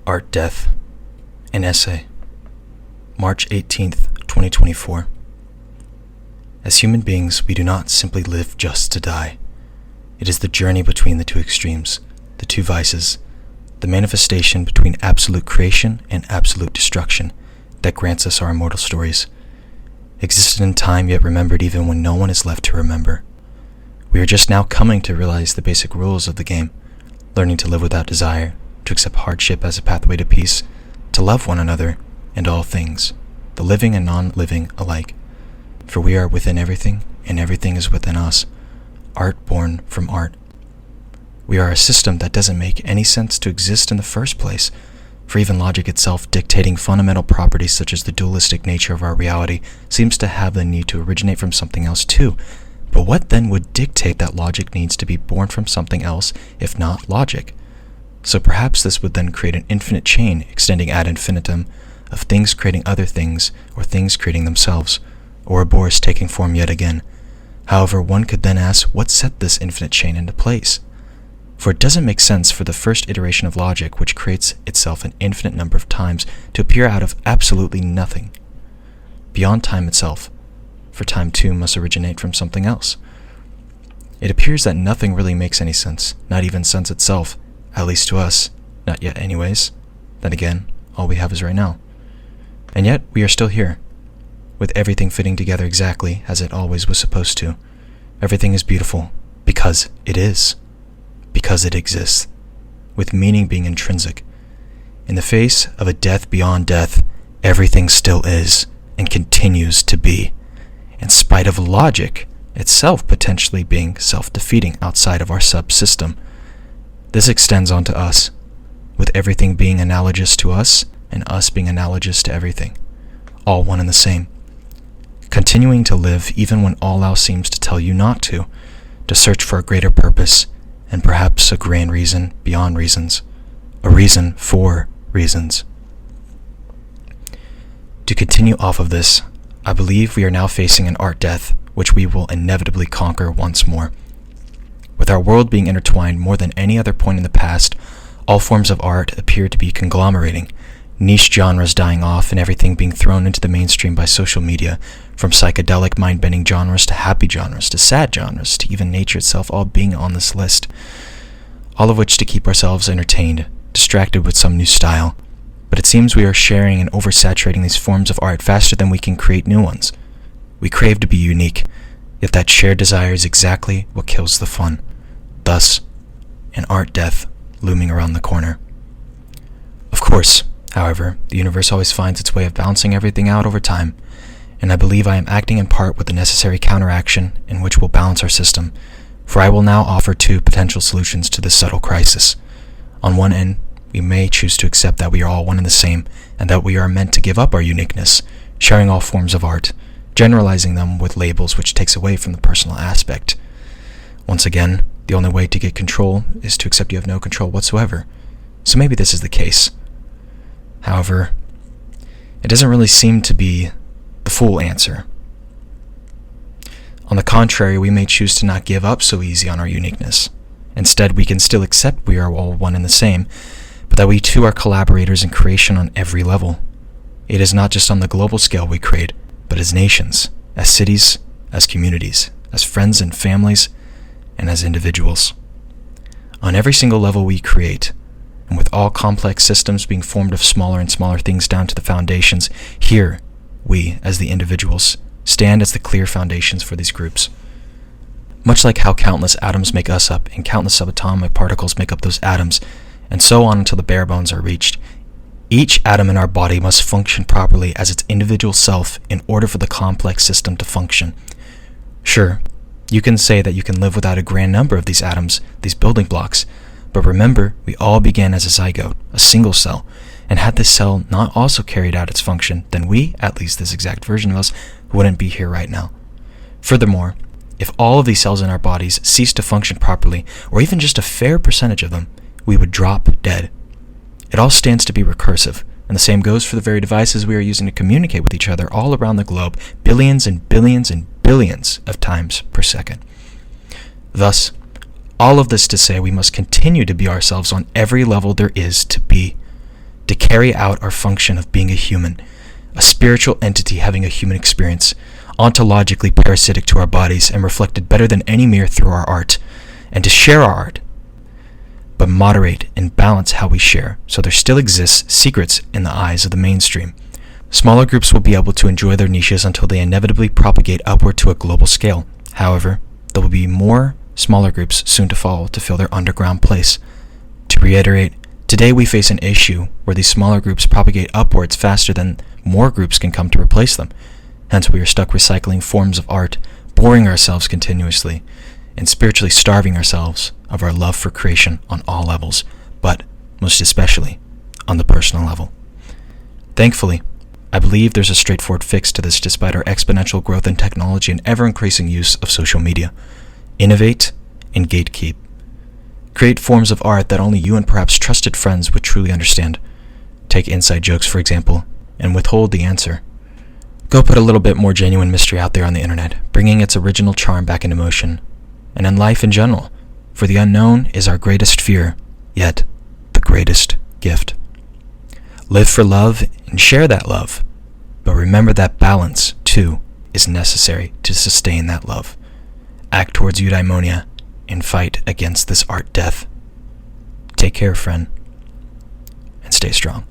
Art Death, an essay, March 18th, 2024. As human beings, we do not simply live just to die. It is the journey between the two extremes, the two vices, the manifestation between absolute creation and absolute destruction that grants us our immortal stories, existed in time yet remembered even when no one is left to remember. We are just now coming to realize the basic rules of the game, learning to live without desire, to accept hardship as a pathway to peace, to love one another and all things, the living and non-living alike. For we are within everything, and everything is within us, art born from art. We are a system that doesn't make any sense to exist in the first place, for even logic itself, dictating fundamental properties such as the dualistic nature of our reality, seems to have the need to originate from something else too. But what then would dictate that logic needs to be born from something else, if not logic? So perhaps this would then create an infinite chain extending ad infinitum of things creating other things, or things creating themselves, Ouroboros taking form yet again. However, one could then ask, what set this infinite chain into place? For it doesn't make sense for the first iteration of logic, which creates itself an infinite number of times, to appear out of absolutely nothing, beyond time itself, for time too must originate from something else. It appears that nothing really makes any sense, not even sense itself, at least to us, not yet anyways. Then again, all we have is right now. And yet, we are still here, with everything fitting together exactly as it always was supposed to. Everything is beautiful, because it is. Because it exists, with meaning being intrinsic. In the face of a death beyond death, everything still is, and continues to be, in spite of logic itself potentially being self-defeating outside of our subsystem. This extends onto us, with everything being analogous to us, and us being analogous to everything, all one and the same. Continuing to live even when all else seems to tell you not to search for a greater purpose, and perhaps a grand reason beyond reasons, a reason for reasons. To continue off of this, I believe we are now facing an art death, which we will inevitably conquer once more. With our world being intertwined more than any other point in the past, all forms of art appear to be conglomerating, niche genres dying off and everything being thrown into the mainstream by social media, from psychedelic mind-bending genres to happy genres to sad genres to even nature itself, all being on this list. All of which to keep ourselves entertained, distracted with some new style. But it seems we are sharing and oversaturating these forms of art faster than we can create new ones. We crave to be unique, yet that shared desire is exactly what kills the fun. Thus, an art death looming around the corner. Of course, however, the universe always finds its way of balancing everything out over time, and I believe I am acting in part with the necessary counteraction in which will balance our system, for I will now offer two potential solutions to this subtle crisis. On one end, we may choose to accept that we are all one and the same, and that we are meant to give up our uniqueness, sharing all forms of art, generalizing them with labels which takes away from the personal aspect. Once again, the only way to get control is to accept you have no control whatsoever, so maybe this is the case. However, it doesn't really seem to be the full answer. On the contrary, we may choose to not give up so easy on our uniqueness. Instead, we can still accept we are all one and the same, but that we too are collaborators in creation on every level. It is not just on the global scale we create, but as nations, as cities, as communities, as friends and families, and as individuals. On every single level we create, and with all complex systems being formed of smaller and smaller things down to the foundations, here, we, as the individuals, stand as the clear foundations for these groups. Much like how countless atoms make us up, and countless subatomic particles make up those atoms, and so on until the bare bones are reached, each atom in our body must function properly as its individual self in order for the complex system to function. Sure, you can say that you can live without a grand number of these atoms, these building blocks, but remember, we all began as a zygote, a single cell, and had this cell not also carried out its function, then we, at least this exact version of us, wouldn't be here right now. Furthermore, if all of these cells in our bodies ceased to function properly, or even just a fair percentage of them, we would drop dead. It all stands to be recursive, and the same goes for the very devices we are using to communicate with each other all around the globe, billions and billions and billions of times per second. Thus, all of this to say we must continue to be ourselves on every level there is to be. carry out our function of being a human, a spiritual entity having a human experience, ontologically parasitic to our bodies and reflected better than any mirror through our art, and to share our art, but moderate and balance how we share, so there still exists secrets in the eyes of the mainstream. Smaller groups will be able to enjoy their niches until they inevitably propagate upward to a global scale. However, there will be more smaller groups soon to follow to fill their underground place. To reiterate, today we face an issue where these smaller groups propagate upwards faster than more groups can come to replace them. Hence we are stuck recycling forms of art, boring ourselves continuously, and spiritually starving ourselves of our love for creation on all levels, but most especially on the personal level. Thankfully, I believe there's a straightforward fix to this despite our exponential growth in technology and ever-increasing use of social media. Innovate and gatekeep. Create forms of art that only you and perhaps trusted friends would truly understand. Take inside jokes, for example, and withhold the answer. Go put a little bit more genuine mystery out there on the internet, bringing its original charm back into motion. And in life in general, for the unknown is our greatest fear, yet the greatest gift. Live for love and share that love, but remember that balance, too, is necessary to sustain that love. Act towards eudaimonia and fight against this art death. Take care, friend, and stay strong.